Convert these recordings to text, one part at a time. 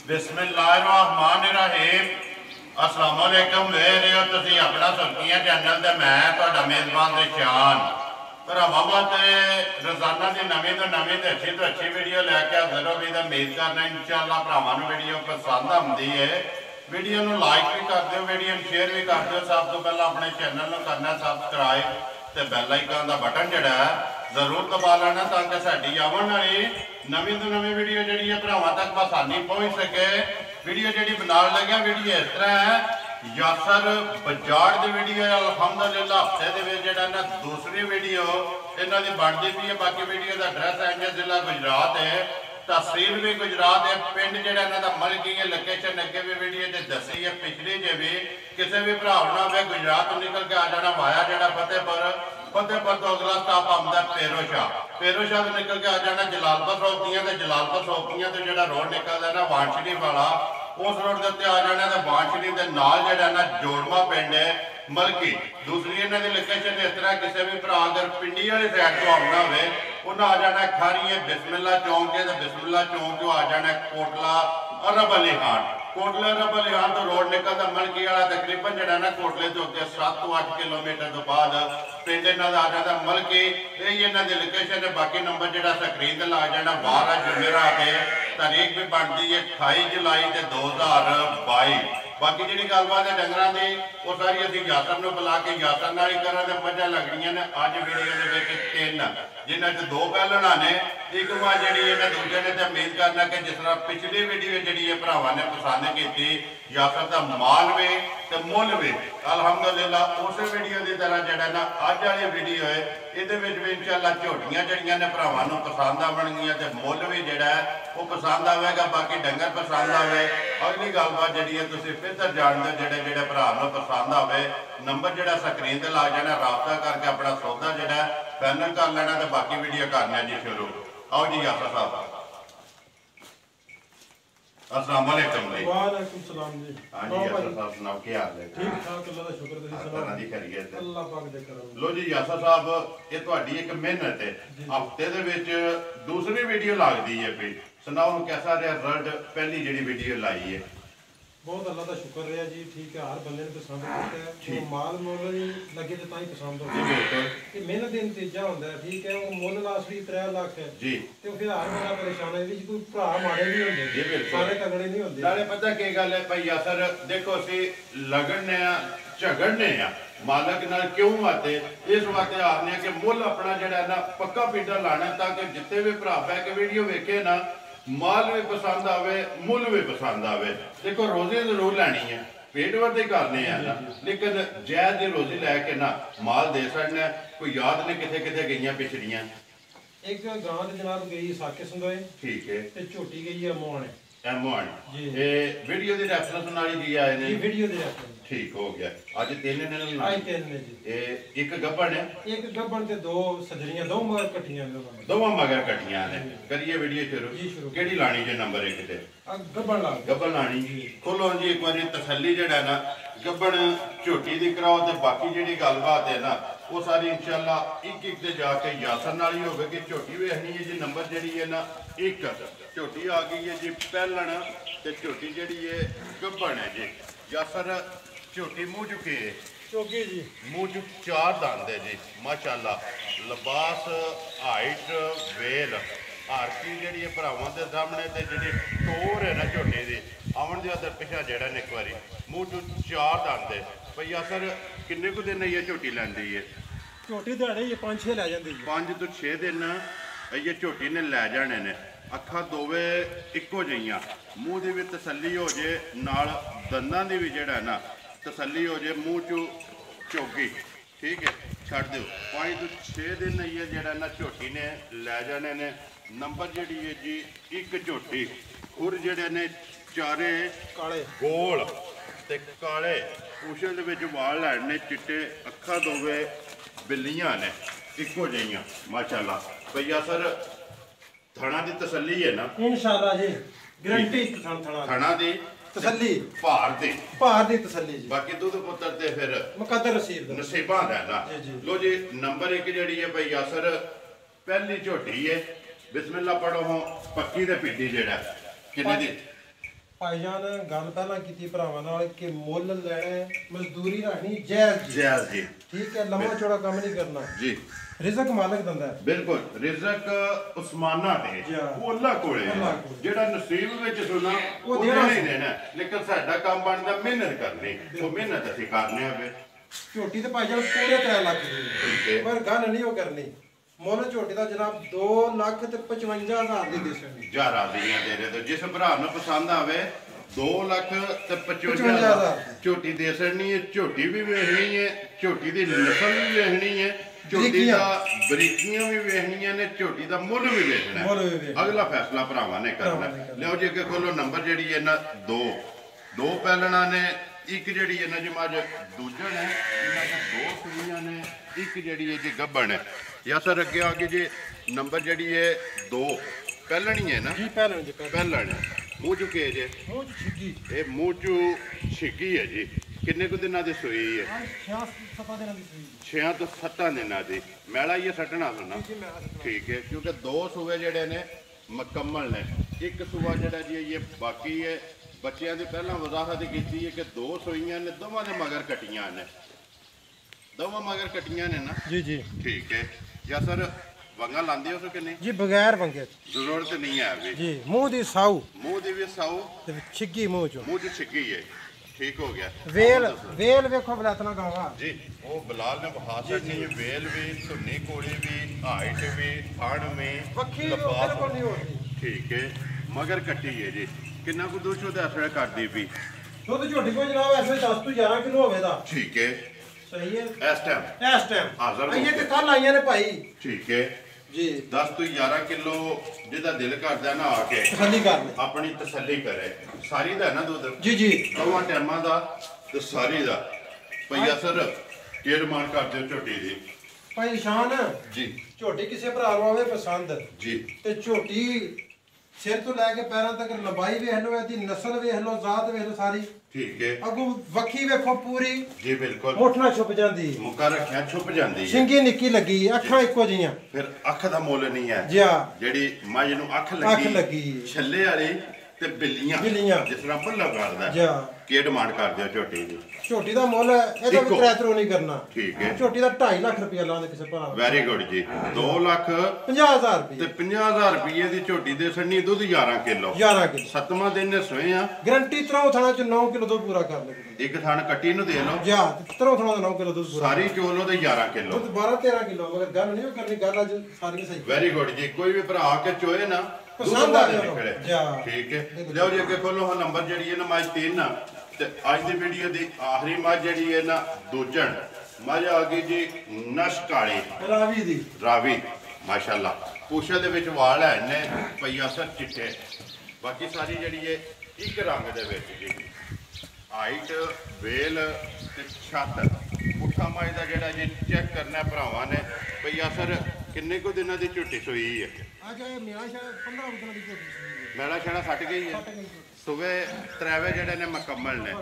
बिस्मिल्लाहिर्रहमानिर्रहीम। अस्सलाम वालेकुम। वेख रहे हो तुसीं अपना सुर्खियां चैनल ते मैं तुहाडा मेज़बान रिशान भरावां वास्ते रोज़ाना की नवीं तो नवीं तो अच्छी वीडियो लैके हाज़िर हो गई। तो उम्मीद करना इंशाअल्लाह भरावां नूं वीडियो पसंद आउंदी है। वीडियो नूं लाइक भी कर दिओ, वीडियो नूं शेयर भी कर दिओ। सब तो पहले अपने चैनल नूं करना सबसक्राइब ते बैल आइकन का बटन जिहड़ा है जरूर दबा लेना ताकि साडी आवन वाली नवीं तो नवीं वीडियो जिहड़ी है भरावां तक आसानी पहुँच सके। वीडियो जिहड़ी बनाउण लग्या वीडियो इस तरह है, यासर बजाड़ की वीडियो अलहमदुलिल्लाह हफ्ते के जिहड़ा ना दूसरी वीडियो इन्हां दी बनदी पई है। बाकी वीडियो का एड्रैस है जिला गुजरात है, तहसील भी गुजरात है, पिंड जिहड़ा इन्हां दा मलकी है। लोकेशन अगे भी वीडियो च दसी है, पिछली च भी किसी भी भरा ना हो गुजरात तो निकल के आ जाना वाया जिहड़ा फतेहपुर तो अगला स्टाप आउंदा पेरोशाह तो निकल के आ जाना जलालपुर सौंपतियां ते जलालपुर सौंपतियां तो जिहड़ा रोड निकलदा ना वानशरी वाला उस रोड के उत्ते आ जाना। तो वानशरी के नाल जिहड़ा ना जोड़मा पिंड है मलकी। दूसरी इन्हां दी लोकेशन इस तरह किसी भी भरा अगर पिंडी वाली साइड तो आउणा होवे उन्हें आ जाना खारी बिस्मिल्ला चौंक है, तो बिस्मिल्ला चौंक तो आ जाना कोटला अरब अली खान। कोटले अरब अली खान तो रोड निकलता मलकी वाला तकरीबन जड़ा ना कोटले तो अगे 7 to 8 किलोमीटर तो बाद पिंड इन्हां दा आ जाता मलकी। यही इन्हां दी लोकेशन है। बाकी नंबर जड़ा स्क्रीन ते ला जाना बाहर जुमेरात है, तारीख भी बनती है 28 जुलाई 2022। बाकी जी गलबात है डंगर की वो सारी अभी यासर में बुला के यासर नाल ही करा मझा लगनियां ने। अज वीडियो के 3 जिन्हों 2 पहलना ने एक मां जी दूजे ने। तो उम्मीद करना कि जिस तरह पिछली वीडियो जी भरावान ने पसंद की यासर का माल भी तो मुल भी अलहमदुलिल्लाह उस वीडियो की तरह जड़ा ना अज वाली वीडियो है ये भी इंशाअल्लाह झोटियां जड़ियां ने भरावान पसंद आवणगियां तो मुल भी जड़ा है वो पसंद आएगा। बाकी डंगर पसंद आए अगली गलबात जी है तुम फिर जानते जोड़े जोड़े भरा पसंद आए नंबर जो स्क्रीन पर ला जाना राबता करके अपना सौदा जो फाइनल कर लेना। तो बाकी वीडियो करना जी शुरू। आओ जी यासर साहब। अस्सलाम वालेकुम जी। वालेकुम सलाम जी। हाँ जी यासर साहब सुनाओ क्या हाल है? ठीक ठाक अल्लाह दा शुक्र तुसीं सुनाओ जी खैरियत है अल्लाह पाक दे करम। लो जी यासर साहब ये तुहाडी एक मेहनत है हफ्ते दे विच दूसरी वीडियो लगदी है पई सुनाओ कैसा रहा रिजल्ट पहली जिहड़ी वीडियो लाई है? बहुत अल्लाह का शुक्र रहा जी। ठीक है हर बंदे ने पसंद किया है माल मुल लगे तो तां ही पसंद हो कि मेहनत का नतीजा होंदा है। ठीक है वो मुल लास्ट भी 3 लाख है जी तो फिर हर बंदा परेशान है जी। कोई भरा माड़े नहीं होंदे सारे तगड़े नहीं होंदे। नाले पता की गल है भाई यासर देखो असीं लगने आ झगड़ने आ मालक नाल क्यों आते इस वास्ते आखने कि मुल अपना जिहड़ा ना पक्का पीडा लाना ताकि जितने भी भरा पै के वीडियो वेखे ना माल भी पसंद आवे मुल भी पसंद आवे। देखो रोजी जरूर लैनी है पेट भरते करने हैं ना लेकिन जैद की रोजी लैके ना माल दे सकने। कोई याद ने किथे किथे गई पिछड़ियां एक गांव दे जनाब गई साके संदोए ठीक है ते झोटी गई है मोहने जी वीडियो दी रेफरेंस नाल ही आए ने वीडियो दे रेफरेंस ठीक हो गया। आज 3 ने आज 3 ने जी एक गब्बन है एक गब्बन ते 2 सजरियां 2 मगर कट्ठियां दोवां मगर कट्ठियां ने। करिए वीडियो शुरू केड़ी लानी जे नंबर 1 ते गब्बन लानी जी खोलो जी एक बार तसल्ली जड़ा ना गब्बन झोटी दी कराओ ते बाकी जिहड़ी गलबात है ना वो सारी इंशाअल्लाह एक ते जाके यासर नाल ही होवे कि झोटी वेखनी है जी। नंबर जिहड़ी है ना 1 झोटी आ गई है जी पहलण ते झोटी जिहड़ी है गब्बन है जी। यासर झोटी मुँह चुके चौकी जी मुँह चुक 4 दंद है जी माशाअल्लाह। लिबास हाइट वेल आरती जी भरावान के सामने तो जी टोर है ना झोटी की आवन के अदर पिछा जड़ा ने एक बार मुँह चू 4 दंद है भाई यासर किन्ने कु दिन ये झोटी लैंदी है? झोटी दिहाड़े 5-6 लै जांदी 5 to 6 दिन ये झोटी ने लै जाने ने। अखा दोवे इक्को जिहियां मूँह की भी तसल्ली हो जाए नाल दंदां की भी जड़ा ना तसल्ली हो जाए मूँह चू चौकी ठीक है छड़ दो 5 to 6 दिन ये जड़ा ना झोटी ने लै जाने ने। नंबर जी है जी 1 झोटी खुर जड़े ने चारे काले गोल ते काले पूछल दे विच वाल लैने चिट्टे अखा दोवे बिल्लियां ने इक्को जिहियां माशाअल्लाह। भैया सर थणा दी तसल्ली है ना इंशाअल्लाह जी गारंटी थणा दी तसल्ली भार दी तसल्ली जी। बाकी दूध पुत्र ते फिर मुकद्दर नसीबां दा ना। लो जी नंबर 1 जिहड़ी है भाई यासर पहली झोटी है बिस्मिल्लाह पढ़ो हो पक्की ते पिड्डी जेड़ा किन्ने दी ਭਾਈਜਾਨ ਗੱਲ ਪਹਿਲਾਂ ਕੀਤੀ ਭਰਾਵਾਂ ਨਾਲ ਕਿ ਮੁੱਲ ਲੈਣਾ ਮਜ਼ਦੂਰੀ ਰੱਖਣੀ ਜਾਇਜ਼ ਜਾਇਜ਼ ਜੀ ਠੀਕ ਹੈ ਲੰਮਾ ਚੌੜਾ ਕੰਮ ਨਹੀਂ ਕਰਨਾ ਜੀ ਰਿਜ਼ਕ ਮਾਲਕ ਦਿੰਦਾ ਬਿਲਕੁਲ ਰਿਜ਼ਕ ਉਸਮਾਨਾ ਤੇ ਉਹ ਅੱਲਾ ਕੋਲੇ ਜਿਹੜਾ ਨਸੀਬ ਵਿੱਚ ਸੁਣਾ ਉਹ ਦੇਣਾ ਹੀ ਦੇਣਾ ਲੇਕਿਨ ਸਾਡਾ ਕੰਮ ਬਣਦਾ ਮਿਹਨਤ ਕਰਨੀ ਉਹ ਮਿਹਨਤ ਅਸੀਂ ਕਰਨੇ ਆਵੇ ਝੋਟੀ ਤੇ ਭਾਈਜਾਨ ਪੂਰੇ 3 ਲੱਖ ਦੀ ਪਰ ਗੱਲ ਨਹੀਂ ਉਹ ਕਰਨੀ ਮੁੱਲ ਝੋਟੀ ਦਾ ਜਨਾਬ 2,55,000 ਦੀ ਦੇਸਣੀ ਜਾ ਰਾਜ਼ੀਆਂ ਦੇ ਰਹੇ ਤੇ ਜਿਸ ਭਰਾ ਨੂੰ ਪਸੰਦ ਆਵੇ 2,55,000 ਝੋਟੀ ਦੇਸਣੀ ਹੈ ਝੋਟੀ ਵੀ ਵੇਖਣੀ ਹੈ ਝੋਟੀ ਦੀ ਨਸਲ ਵੀ ਵੇਖਣੀ ਹੈ ਝੋਟੀ ਦਾ ਬਰੀਕੀਆਂ ਵੀ ਵੇਖਣੀਆਂ ਨੇ ਝੋਟੀ ਦਾ ਮੁੱਲ ਵੀ ਵੇਖਣਾ ਅਗਲਾ ਫੈਸਲਾ ਭਰਾਵਾਂ ਨੇ ਕਰਨਾ ਲਿਓ ਜੀ ਅੱਗੇ ਕੋਲੋਂ ਨੰਬਰ ਜਿਹੜੀ ਹੈ ਨਾ ਦੋ ਪਹਿਲਣਾ ਨੇ ਇੱਕ ਜਿਹੜੀ ਇਹਨਾਂ ਜੀ ਮੱਝ ਦੂਜਣ ਹੈ ਇਹਨਾਂ ਦਾ 2 ਕੁੜੀਆਂ ਨੇ ਇੱਕ ਜਿਹੜੀ ਹੈ ਜੀ ਗੱਭਣ ਹੈ ਜਾਂ ਸਰ ਅੱਗੇ ਆ ਕੇ ਜੀ ਨੰਬਰ ਜਿਹੜੀ ਹੈ 2 ਪਹਿਲਣੀ ਹੈ ਨਾ ਜੀ ਪਹਿਲਣ ਮੂੰਹ ਚੁੱਕੇ ਜੇ ਮੂੰਹ ਚ ਛਿੱਗੀ ਇਹ ਮੂੰਹ ਚੂ ਛਿੱਗੀ ਹੈ ਜੀ ਕਿੰਨੇ ਕੁ ਦਿਨਾਂ ਦੀ ਸੂਈ ਹੈ 6-7 ਦਿਨਾਂ ਦੀ ਸੂਈ 6 ਤੋਂ 7 ਦਿਨਾਂ ਦੀ ਮੈਲਾ ਇਹ ਸੱਟਣਾ ਸੁਣਾ ਠੀਕ ਹੈ ਕਿਉਂਕਿ 2 ਸੂਏ ਜਿਹੜੇ ਨੇ ਮੁਕੰਮਲ ਨੇ ਇੱਕ ਸੂਆ ਜਿਹੜਾ ਜੀ ਇਹ ਬਾਕੀ ਹੈ ਬੱਚਿਆਂ ਦੀ ਪਹਿਲਾਂ ਵਜ਼ਾਹਤ ਕੀਤੀ ਹੈ ਕਿ 2 ਸੂਈਆਂ ਨੇ ਦੋਵਾਂ ਦੇ ਮਗਰ ਕੱਟੀਆਂ ਨੇ ਦੋਵਾਂ ਮਗਰ ਕੱਟੀਆਂ ਨੇ ਨਾ ਜੀ ਠੀਕ ਹੈ ਜਾਂ ਸਰ ਵੰਗਾ ਲਾਉਂਦੇ ਹੋ ਕਿ ਨਹੀਂ ਜੀ ਬਗੈਰ ਵੰਗੇ ਜ਼ਰੂਰਤ ਨਹੀਂ ਹੈ ਵੀ ਜੀ ਮੂੰਹ ਦੀ ਸਾਊ ਮੂੰਹ ਦੀ ਵੀ ਸਾਊ ਤੇ ਛਿੱਗੀ ਮੂੰਹ ਚੋਂ ਮੂੰਹ ਦੀ ਛਿੱਗੀ ਹੈ ਠੀਕ ਹੋ ਗਿਆ ਵੇਲ ਵੇਖੋ ਬਲਾਤਨਾ ਗਾਵਾ ਜੀ ਉਹ ਬਲਾਲ ਨੇ ਬਹਾ ਛੱਡਣੀ ਹੈ ਵੇਲ ਵੀ ਧੁੰਨੀ ਕੋਲੀ ਵੀ ਹਾਈਟ ਵੀ ਥਣ ਵੀ ਵੱਖੀ ਬਿਲਕੁਲ ਨਹੀਂ ਹੋਣੀ ਠੀਕ ਹੈ ਮਗਰ ਕੱਟੀ ਹੈ ਜੀ ਕਿੰਨਾ ਕੁ ਦੁੱਧ ਦਾ ਅਸਰ ਕਰਦੀ ਵੀ ਦੁੱਧ ਝੋਟੀ ਕੋ ਜਨਾਬ ਐਸੇ 10 ਤੋਂ 11 ਕਿਲੋ ਹੋਵੇ ਦਾ ਠੀਕ ਹੈ ਸਹੀ ਹੈ ਇਸ ਟਾਈਮ ਹਾਜ਼ਰ ਆਈਏ ਤੇ ਕੱਲ ਆਈਆਂ ਨੇ ਭਾਈ ਠੀਕ ਹੈ ਜੀ 10 ਤੋਂ 11 ਕਿਲੋ ਜਿਹਦਾ ਦਿਲ ਕਰਦਾ ਨਾ ਆ ਕੇ ਤਸੱਲੀ ਕਰ ਲੈ ਆਪਣੀ ਤਸੱਲੀ ਕਰੇ ਸਾਰੀ ਦਾ ਨਾ ਦੁੱਧ ਜੀ ਦੋਵਾਂ ਟਾਈਮਾਂ ਦਾ ਤੇ ਸਾਰੀ ਦਾ ਭਈਆ ਸਰ ਕਿਹੜ ਮਾਨ ਕਰਦੇ ਹੋ ਝੋਟੀ ਦੀ ਭਾਈ ਸ਼ਾਨ ਜੀ ਝੋਟੀ ਕਿਸੇ ਭਰਾ ਨੂੰ ਆਵੇ ਪਸੰਦ ਜੀ ਤੇ ਝੋਟੀ ਸਿਰ ਤੋਂ ਲੈ ਕੇ ਪੈਰਾਂ ਤੱਕ ਲੰਬਾਈ ਵੇਖ ਲਓ ਇਹਦੀ ਨਸਲ ਵੇਖ ਲਓ ਜ਼ਾਤ ਵੇਖ ਲਓ ਸਾਰੀ ਠੀਕ ਹੈ ਅੱਗੋਂ ਵੱਖੀ ਵੇਖੋ ਪੂਰੀ ਜੀ ਬਿਲਕੁਲ ਮੋਠਣਾ ਛੁਪ ਜਾਂਦੀ ਮੁੱਕਾ ਰੱਖਿਆ ਛੁਪ ਜਾਂਦੀ ਹੈ ਸਿੰਗੀ ਨਿੱਕੀ ਲੱਗੀ ਅੱਖਾਂ ਇੱਕੋ ਜੀਆਂ ਫਿਰ ਅੱਖ ਦਾ ਮੁੱਲ ਨਹੀਂ ਹੈ ਜਿਹੜੀ ਮੱਝ ਨੂੰ ਅੱਖ ਲੱਗੀ ਛੱਲੇ ਵਾਲੀ ਤੇ ਬਿੱਲੀਆਂ ਜਿਸ ਤਰ੍ਹਾਂ ਭੁੱਲਾ ਕਰਦਾ ਕੀ ਡਿਮਾਂਡ ਕਰਦੇ ਹੋ ਝੋਟੀ ਦੀ ਝੋਟੀ ਦਾ ਮੁੱਲ ਇਹਦਾ ਵੀ ਤਰ੍ਹਾਂ ਨਹੀਂ ਕਰਨਾ ਠੀਕ ਹੈ ਝੋਟੀ ਦਾ 2.5 ਲੱਖ ਰੁਪਏ ਲਾਉਂਦੇ ਕਿਸੇ ਭਰਾ ਵੈਰੀ ਗੁੱਡ ਜੀ 2,50,000 ਰੁਪਏ ਤੇ 50,000 ਰੁਪਏ ਦੀ ਝੋਟੀ ਦੇ ਸੰਨੀ ਦੁੱਧ 11 ਕਿਲੋ 7ਵਾਂ ਦਿਨ ਨੇ ਸੋਏ ਆ ਗਰੰਟੀ ਤਰੋਂ ਥਾਣਾ ਚ 9 ਕਿਲੋ ਦੁੱਧ ਪੂਰਾ ਕਰ ਲੈ ਇੱਕ ਥਾਣ ਕੱਟੀ ਨੂੰ ਦੇ ਲਓ ਤਰੋਂ ਥਾਣਾ ਦਾ 9 ਕਿਲੋ ਦੁੱਧ ਪੂਰਾ ਸਾਰੀ ਚੋਲੋ ਦੇ 11 ਕਿਲੋ ਦੁੱਧ 12-13 ਕਿਲੋ ਮਗਰ ਗੱਲ ਨਹੀਂ ਕਰਨੀ ਗੱਲ ਅੱਜ ਸਾਰੀ ਸਹੀ ਵੈਰੀ ਗੁੱਡ ਜੀ ਕੋਈ ਵੀ ਭਰਾ ਆ ਕੇ ਚੋਏ ਨਾ ਪਸੰਦ ਆ ਨਿਕਲੇ ਠੀਕ ਹੈ ਲਿਓ ਜੀ ਅੱਗੇ ਖੋਲੋ ਹਾਂ ਨੰਬਰ ਜਿਹੜੀ ਹੈ ਨਾ ਮੱਝ 3 ਤੇ ਅੱਜ ਦੀ ਵੀਡੀਓ ਦੀ ਆਖਰੀ ਮੱਝ ਜਿਹੜੀ ਹੈ ਨਾ ਦੂਜਣ ਮੱਝ ਆ ਗਈ ਜੀ ਨਸ਼ ਕਾਲੀ ਰਾਵੀ ਮਾਸ਼ਾਅੱਲਾ ਪੂਛੇ ਦੇ ਵਿੱਚ ਵਾਲ ਹੈ ਨੇ ਪਈਆ ਸਰ ਚਿੱਟੇ ਬਾਕੀ ਸਾਰੀ ਜਿਹੜੀ ਹੈ ਇੱਕ ਰੰਗ ਦੇ ਵਿੱਚ ਜੀ ਹਾਈਟ ਵੇਲ ਤੇ ਛੱਤ ਪੁੱਠਾ ਮੱਝ ਦਾ ਜਿਹੜਾ ਜੀ ਚੈੱਕ ਕਰਨਾ ਭਰਾਵਾਂ ਨੇ ਪਈਆ ਸਰ ਕਿੰਨੇ ਕੁ ਦਿਨਾਂ ਦੀ ਝੁੱਟੀ ਸੋਈ ਹੈ ਅੱਜ ਮਿਆਂ ਸ਼ਾ 15 ਦਿਨਾਂ ਦੀ ਝੁੱਟੀ ਸੋਈ ਮੈਲਾ ਛੜਾ ਫਟ ਗਈ ਹੈ ਸੁਵੇ ਤਰਾਵੇ ਜਿਹੜੇ ਨੇ ਮੁਕੰਮਲ ਨੇ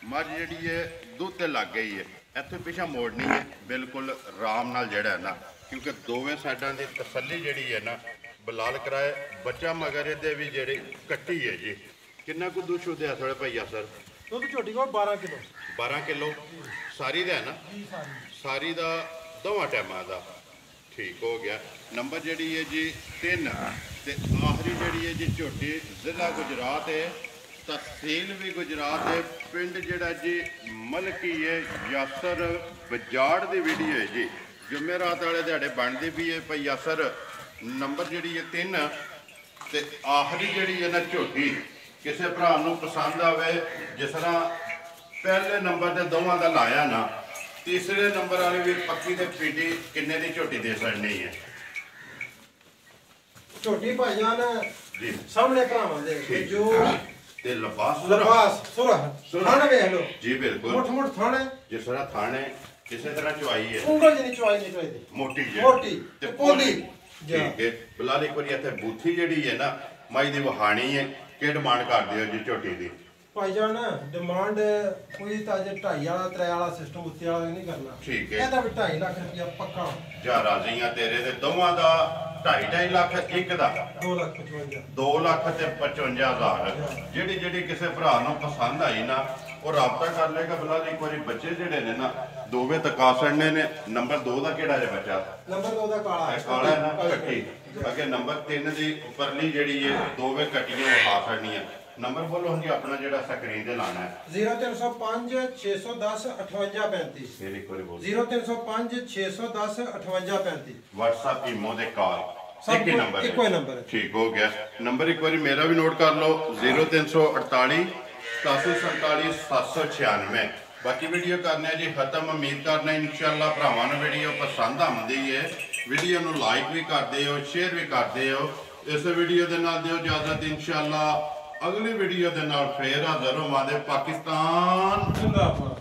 ਮੱਝ ਜਿਹੜੀ ਹੈ ਦੁੱਧ ਤੇ ਲੱਗ ਗਈ ਹੈ ਇੱਥੇ ਪਿਛਾ ਮੋੜਨੀ ਹੈ ਬਿਲਕੁਲ ਆਰਾਮ ਨਾਲ ਜਿਹੜਾ ਨਾ ਕਿਉਂਕਿ ਦੋਵੇਂ ਸਾਈਡਾਂ ਦੀ ਤਸੱਲੀ ਜਿਹੜੀ ਹੈ ਨਾ ਬਲਾਲ ਕਰਾਏ ਬੱਚਾ ਮਗਰ ਇਹਦੇ ਵੀ ਜਿਹੜੀ ਕੱਟੀ ਹੈ ਜੀ ਕਿੰਨਾ ਕੁ ਦੁੱਧ ਸ਼ੁੱਧ ਹੈ ਥੋੜੇ ਭਈਆ ਸਰ ਦੁੱਧ ਝੋਟੀ ਕੋਲ 12 ਕਿਲੋ ਸਾਰੀ ਦਾ ਹੈ ਨਾ ਸਾਰੀ ਦਾ ਦੋਵਾਂ ਟਾਈਮਾਂ ਦਾ ਠੀਕ ਹੋ ਗਿਆ ਨੰਬਰ ਜਿਹੜੀ ਹੈ ਜੀ 3 ਤੇ ਆਖਰੀ ਜਿਹੜੀ ਹੈ ਜੀ ਝੋਟੀ ਜ਼ਿਲ੍ਹਾ ਗੁਜਰਾਤ ਹੈ ਤਹਿਸੀਲ ਵੀ ਗੁਜਰਾਤ ਹੈ ਪਿੰਡ ਜਿਹੜਾ ਜੀ ਮਲਕੀ ਹੈ ਯਾਸਰ ਬਜਾੜ ਦੀ ਵੀਡੀਓ ਹੈ ਜੀ ਜੁਮੇਰਾਤ ਵਾਲੇ ਦਿਹਾੜੇ ਬਣਦੀ ਵੀ ਹੈ ਭਈ ਯਾਸਰ ਨੰਬਰ ਜਿਹੜੀ ਹੈ 3 ਤੇ ਆਖਰੀ ਜਿਹੜੀ ਹੈ ਨਾ ਝੋਟੀ ਕਿਸੇ ਭਰਾ ਨੂੰ ਪਸੰਦ ਆਵੇ ਜਿਸ ਤਰ੍ਹਾਂ ਪਹਿਲੇ ਨੰਬਰ ਤੇ ਦੋਵਾਂ ਦਾ ਲਾਇਆ ਨਾ ਤੀਸਰੇ ਨੰਬਰ ਵਾਲੀ ਵੀ ਪੱਕੀ ਤੇ ਪੀਟੀ ਕਿੰਨੇ ਦੀ ਝੋਟੀ ਦੇ ਸਕਣੀ ਹੈ ਝੋਟੀ ਭਾਈਜਾਨ ਜੀ ਸਾਹਮਣੇ ਭਰਾਵਾਂ ਦੇ ਜੋ ਤੇ ਲਬਾਸ ਥਾਣਾ ਵੇਖ ਲਓ ਜੀ ਬਿਲਕੁਲ ਮੋਟ ਥਾਣਾ ਜਿਸ ਤਰ੍ਹਾਂ ਥਾਣੇ ਕਿਸੇ ਤਰ੍ਹਾਂ ਚੁਆਈ ਹੈ ਉਂਗਲ ਜਿਹੀ ਚੁਆਈ ਨਹੀਂ ਚਾਹੀਦੀ ਮੋਟੀ ਤੇ ਪੋਲੀ ਠੀਕ ਹੈ ਬਲਾਲ ਇੱਕ ਵਾਰੀ ਇੱਥੇ ਬੂਥੀ ਜਿਹੜੀ ਹੈ ਨਾ ਮਾਈ ਦੀ ਵਹਾਣੀ ਹੈ ਕਿ ਡਿਮਾਂਡ ਕਰਦੇ ਹੋ ਜੀ ਝੋਟੀ ਦੀ ਭਾਈਜਾਨ ਡਿਮਾਂਡ ਕੋਈ ਤਾਂ ਜੇ 2.5 ਵਾਲਾ 3 ਵਾਲਾ ਸਿਸਟਮ ਉੱਤੇ ਵਾਲਾ ਨਹੀਂ ਕਰਨਾ ਠੀਕ ਹੈ ਇਹਦਾ ਵੀ 2.5 ਲੱਖ ਰੁਪਇਆ ਪੱਕਾ ਜਾ ਰਾਜ਼ੀਆਂ ਤੇਰੇ ਦੇ ਦੋਵਾਂ ਦਾ 2.5 ਲੱਖ ਇੱਕ ਦਾ 2,55,000 2,55,000 ਜਿਹੜੀ ਕਿਸੇ ਭਰਾ ਨੂੰ ਪਸੰਦ ਆਈ ਨਾ ਉਹ ਰਾਬਤਾ ਕਰ ਲੇਗਾ। ਫਿਲਹਾਲ ਇੱਕ ਵਾਰੀ ਬੱਚੇ ਜਿਹੜੇ ਨੇ ਨਾ ਦੋਵੇਂ ਤਕਾ ਛੱਡਨੇ ਨੇ। ਨੰਬਰ 2 ਦਾ ਕਿਹੜਾ ਹੈ ਬੱਚਾ? ਨੰਬਰ 2 ਦਾ ਕਾਲਾ ਹੈ, ਕਾਲਾ ਹੈ ਨਾ, ਕੱਟੀ। ਅੱਗੇ ਨੰਬਰ 3 ਦੀ ਉੱਪਰਲੀ ਜਿਹੜੀ ਹੈ ਦੋਵੇਂ ਕੱਟੀਆਂ ਵਿਖਾ ਛੱਡਣੀਆਂ। ਨੰਬਰ ਬੋਲੋ ਹਾਂਜੀ ਆਪਣਾ ਜਿਹੜਾ ਸਕਰੀਨ ਤੇ ਲਾਣਾ ਹੈ। 0305 610 5835। ਫਿਰ ਇੱਕ ਵਾਰੀ ਬੋਲੋ 0305 610 5835। WhatsApp ਈਮੋ ਦੇ ਕਾਲ ਇੱਕ ਹੀ ਨੰਬਰ ਇੱਕੋ ਹੀ ਨੰਬਰ ਹੈ। ਠੀਕ ਹੋ ਗਿਆ। ਨੰਬਰ ਇੱਕ ਵਾਰੀ ਮੇਰਾ ਵੀ ਨੋਟ ਕਰ ਲਓ 0348 8747 796। ਬਾਕੀ ਵੀਡੀਓ ਕਰਨੇ ਜੀ ਖਤਮ। ਉਮੀਦ ਕਰਨਾ ਇਨਸ਼ਾਅੱਲਾ ਭਰਾਵਾਂ ਨੂੰ ਵੀਡੀਓ ਪਸੰਦ ਆਉਂਦੀ ਹੈ। ਵੀਡੀਓ ਨੂੰ ਲਾਈਕ ਵੀ ਕਰਦੇ ਹੋ, ਸ਼ੇਅਰ ਵੀ ਕਰਦੇ ਹੋ। ਇਸ ਵੀਡੀਓ ਦੇ ਨਾਲ ਦਿਓ ਇਜਾਜ਼ਤ। ਇਨਸ਼ਾਅੱਲਾ ਅਗਲੀ ਵੀਡੀਓ ਦੇ ਨਾਲ ਫੇਰ ਹਾਜ਼ਰ ਹੋਵਾਂਗੇ। ਪਾਕਿਸਤਾਨ ਜ਼ਿੰਦਾਬਾਦ।